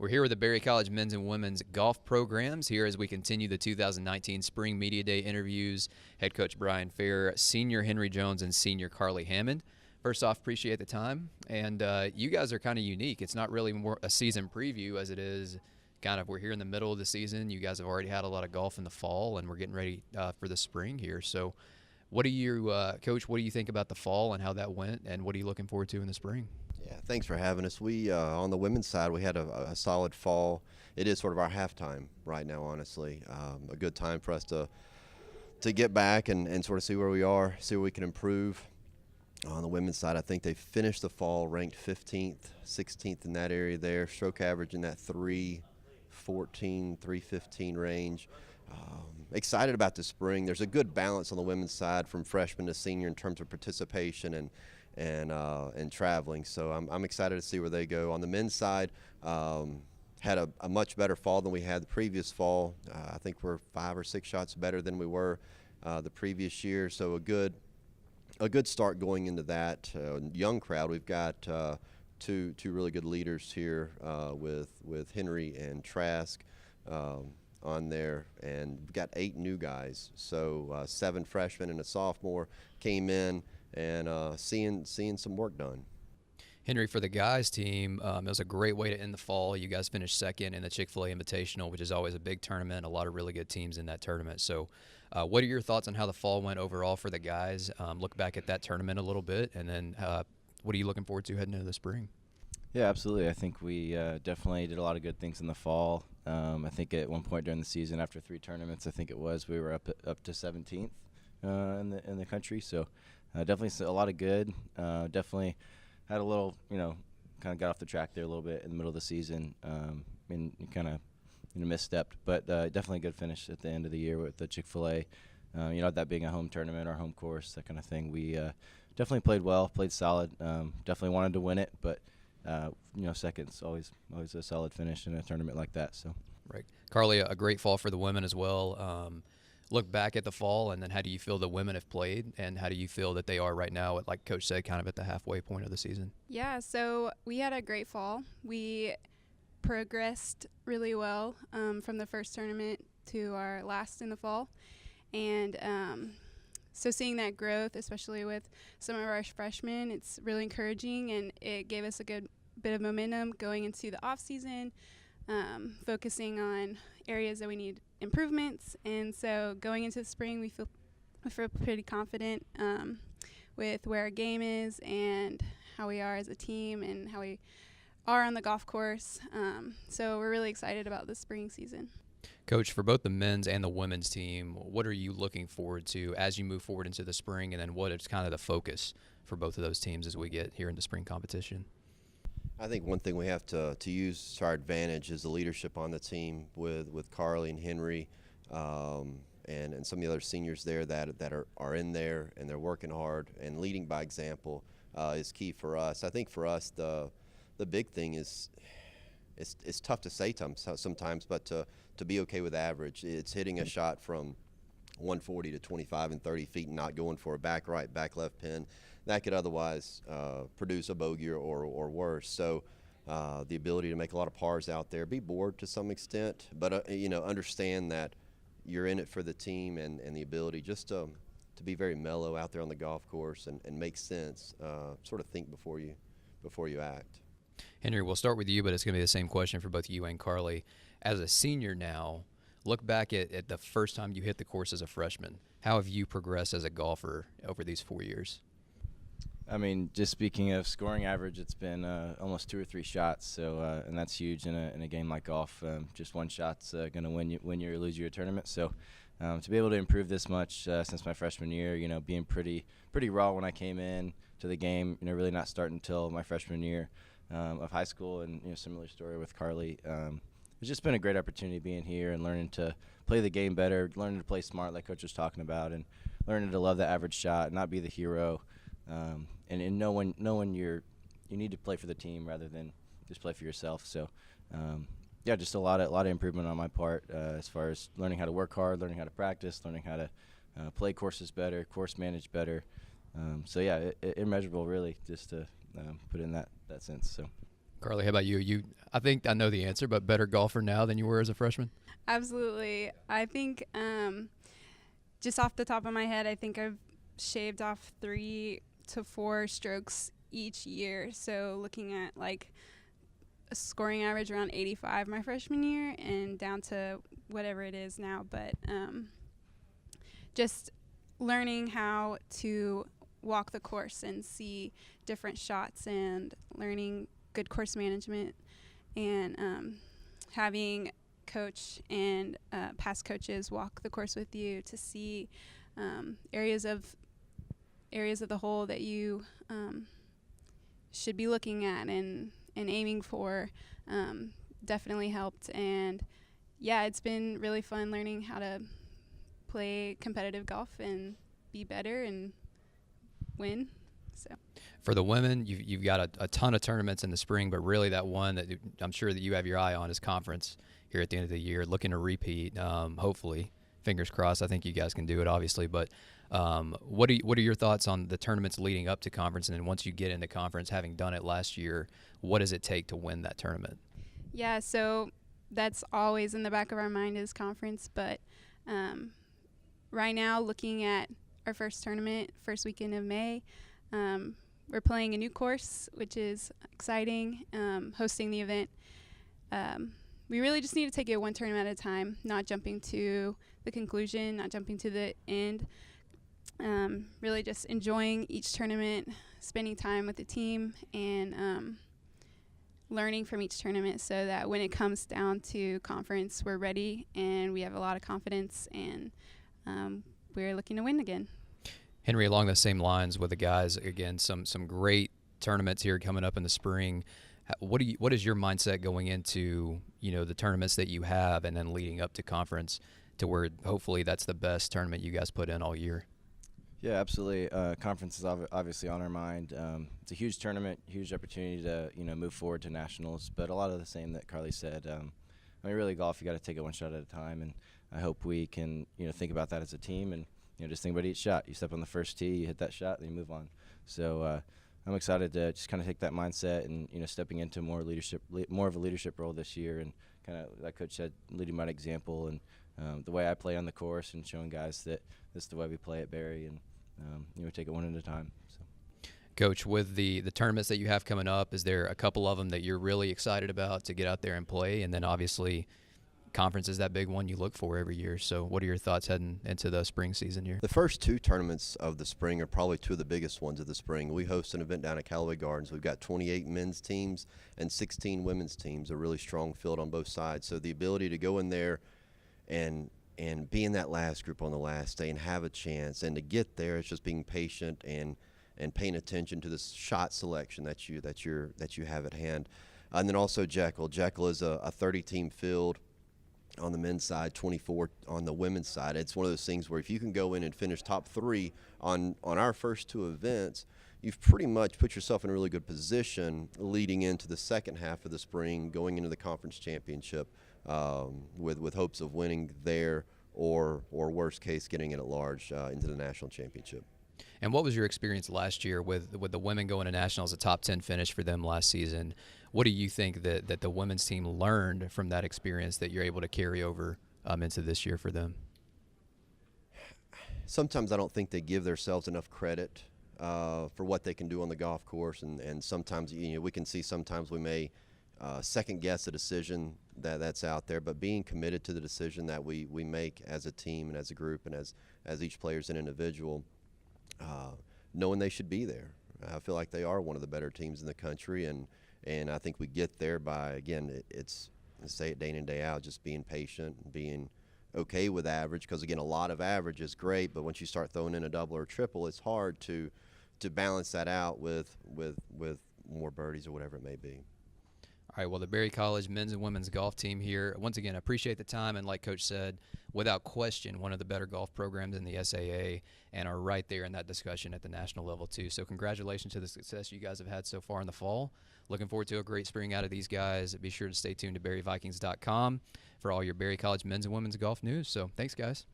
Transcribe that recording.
We're here with the Berry College men's and women's golf programs here as we continue the 2019 Spring Media Day interviews. Head coach Brian Fair, senior Henry Jones, and senior Carly Hammond. First off, appreciate the time. And you guys are kind of unique. It's not really more a season preview as it is kind of we're here in the middle of the season. You guys have already had a lot of golf in the fall, and we're getting ready for the spring here. So what do you, Coach, what do you think about the fall and how that went, and what are you looking forward to in the spring? Yeah, thanks for having us. We on the women's side, we had a solid fall. It is sort of our halftime right now, honestly. A good time for us to get back and sort of see where we are, see where we can improve. On the women's side, I think they finished the fall ranked 15th, 16th in that area there. Stroke average in that 314, 315 range. Excited about the spring. There's a good balance on the women's side from freshman to senior in terms of participation and traveling. So I'm excited to see where they go. On the men's side, had a much better fall than we had the previous fall. I think we're 5 or 6 shots better than we were the previous year. So a good start going into that. Young crowd. We've got two really good leaders here with Henry and Trask on there, and we've got 8 new guys. So 7 freshmen and a sophomore came in. And seeing some work done. Henry, for the guys team, it was a great way to end the fall. You guys finished second in the Chick-fil-A Invitational, which is always a big tournament, a lot of really good teams in that tournament. So what are your thoughts on how the fall went overall for the guys? Look back at that tournament a little bit, and then what are you looking forward to heading into the spring? Yeah, absolutely. I think we definitely did a lot of good things in the fall. I think at one point during the season, after 3 tournaments, I think it was, we were up to 17th in the country. So definitely a lot of good. Definitely had a little, kind of got off the track there a little bit in the middle of the season, and kind of misstepped. But definitely a good finish at the end of the year with the Chick-fil-A. That being a home tournament, our home course, that kind of thing. We definitely played well, played solid. Definitely wanted to win it, but second's always a solid finish in a tournament like that. So. Right, Carly, a great fall for the women as well. Look back at the fall, and then how do you feel the women have played, and how do you feel that they are right now, at, like Coach said, kind of at the halfway point of the season? Yeah, so we had a great fall. We progressed really well from the first tournament to our last in the fall. And so seeing that growth, especially with some of our freshmen, it's really encouraging, and it gave us a good bit of momentum going into the off season, focusing on areas that we need improvements. And so going into the spring, we feel pretty confident with where our game is and how we are as a team and how we are on the golf course. So we're really excited about the spring season. Coach, for both the men's and the women's team, what are you looking forward to as you move forward into the spring, and then what is kind of the focus for both of those teams as we get here into spring competition? I think one thing we have to use to our advantage is the leadership on the team with Carly and Henry and some of the other seniors there that are in there, and they're working hard, and leading by example is key for us. I think for us the big thing is it's tough to say sometimes, but to be okay with average. It's hitting a shot from 140 to 25 and 30 feet and not going for a back right, back left pin. That could otherwise produce a bogey or worse. So the ability to make a lot of pars out there, be bored to some extent, but understand that you're in it for the team, and the ability just to be very mellow out there on the golf course and make sense. Sort of think before you act. Henry, we'll start with you, but it's going to be the same question for both you and Carly. As a senior now, look back at the first time you hit the course as a freshman. How have you progressed as a golfer over these 4 years? I mean, just speaking of scoring average, it's been almost 2 or 3 shots, so and that's huge in a game like golf. Just one shot's going to win you or lose you a tournament. So to be able to improve this much since my freshman year, being pretty raw when I came in to the game, really not starting until my freshman year of high school, and similar story with Carly. It's just been a great opportunity being here and learning to play the game better, learning to play smart like Coach was talking about, and learning to love the average shot, not be the hero, and know when you need to play for the team rather than just play for yourself. So, just a lot of improvement on my part as far as learning how to work hard, learning how to practice, learning how to play courses better, course manage better. Immeasurable really, just to put in that sense. So. Carly, how about you? I think I know the answer, but better golfer now than you were as a freshman? Absolutely. I think just off the top of my head, I think I've shaved off 3 to 4 strokes each year. So looking at like a scoring average around 85 my freshman year and down to whatever it is now. But just learning how to walk the course and see different shots and learning good course management and having coach and past coaches walk the course with you to see areas of the hole that you should be looking at and aiming for definitely helped. And yeah, it's been really fun learning how to play competitive golf and be better and win. So For the women, you've got a ton of tournaments in the spring, but really that one that I'm sure that you have your eye on is conference here at the end of the year, looking to repeat, hopefully. Fingers crossed. I think you guys can do it, obviously. But what are your thoughts on the tournaments leading up to conference, and then once you get into conference, having done it last year, what does it take to win that tournament? yeah, so that's always in the back of our mind is conference. But right now, looking at our first tournament, first weekend of May, we're playing a new course, which is exciting, hosting the event. We really just need to take it one tournament at a time, not jumping to the conclusion, not jumping to the end. Really just enjoying each tournament, spending time with the team, and learning from each tournament so that when it comes down to conference, we're ready and we have a lot of confidence, and we're looking to win again. Henry, along the same lines with the guys, again, some great tournaments here coming up in the spring. What is your mindset going into, the tournaments that you have and then leading up to conference to where hopefully that's the best tournament you guys put in all year? Yeah, absolutely. Conference is obviously on our mind. It's a huge tournament, huge opportunity to move forward to nationals. But a lot of the same that Carly said. Really, golf, you got to take it one shot at a time, and I hope we can think about that as a team and just think about each shot. You step on the first tee, you hit that shot, then you move on. So I'm excited to just kind of take that mindset and stepping into more of a leadership role this year, and kind of like Coach said, leading by example and the way I play on the course and showing guys that this is the way we play at Barry, and take it one at a time. So. Coach, with the tournaments that you have coming up, is there a couple of them that you're really excited about to get out there and play? And then obviously conference is that big one you look for every year. So what are your thoughts heading into the spring season here? The first 2 tournaments of the spring are probably 2 of the biggest ones of the spring. We host an event down at Callaway Gardens. We've got 28 men's teams and 16 women's teams, a really strong field on both sides. So the ability to go in there and be in that last group on the last day and have a chance, and to get there, it's just being patient and paying attention to the shot selection that you have at hand. And then also Jekyll. Jekyll is a 30-team field on the men's side, 24 on the women's side. It's one of those things where if you can go in and finish top 3 on our first 2 events, you've pretty much put yourself in a really good position leading into the second half of the spring, going into the conference championship with hopes of winning there or worst case getting it at large into the national championship. And what was your experience last year with the women going to nationals, a top 10 finish for them last season? What do you think that the women's team learned from that experience that you're able to carry over into this year for them? Sometimes I don't think they give themselves enough credit for what they can do on the golf course, and sometimes we can see sometimes we may second guess a decision that's out there, but being committed to the decision that we make as a team and as a group and as each player is an individual, knowing they should be there. I feel like they are one of the better teams in the country, and I think we get there by, again, it's say it day in and day out, just being patient and being okay with average, because again, a lot of average is great, but once you start throwing in a double or triple, it's hard to balance that out with more birdies or whatever it may be. All right, well, the Barry College men's and women's golf team here, once again, I appreciate the time, and like Coach said, without question, one of the better golf programs in the SAA, and are right there in that discussion at the national level too. So congratulations to the success you guys have had so far in the fall. Looking forward to a great spring out of these guys. Be sure to stay tuned to BarryVikings.com for all your Barry College men's and women's golf news. So thanks, guys.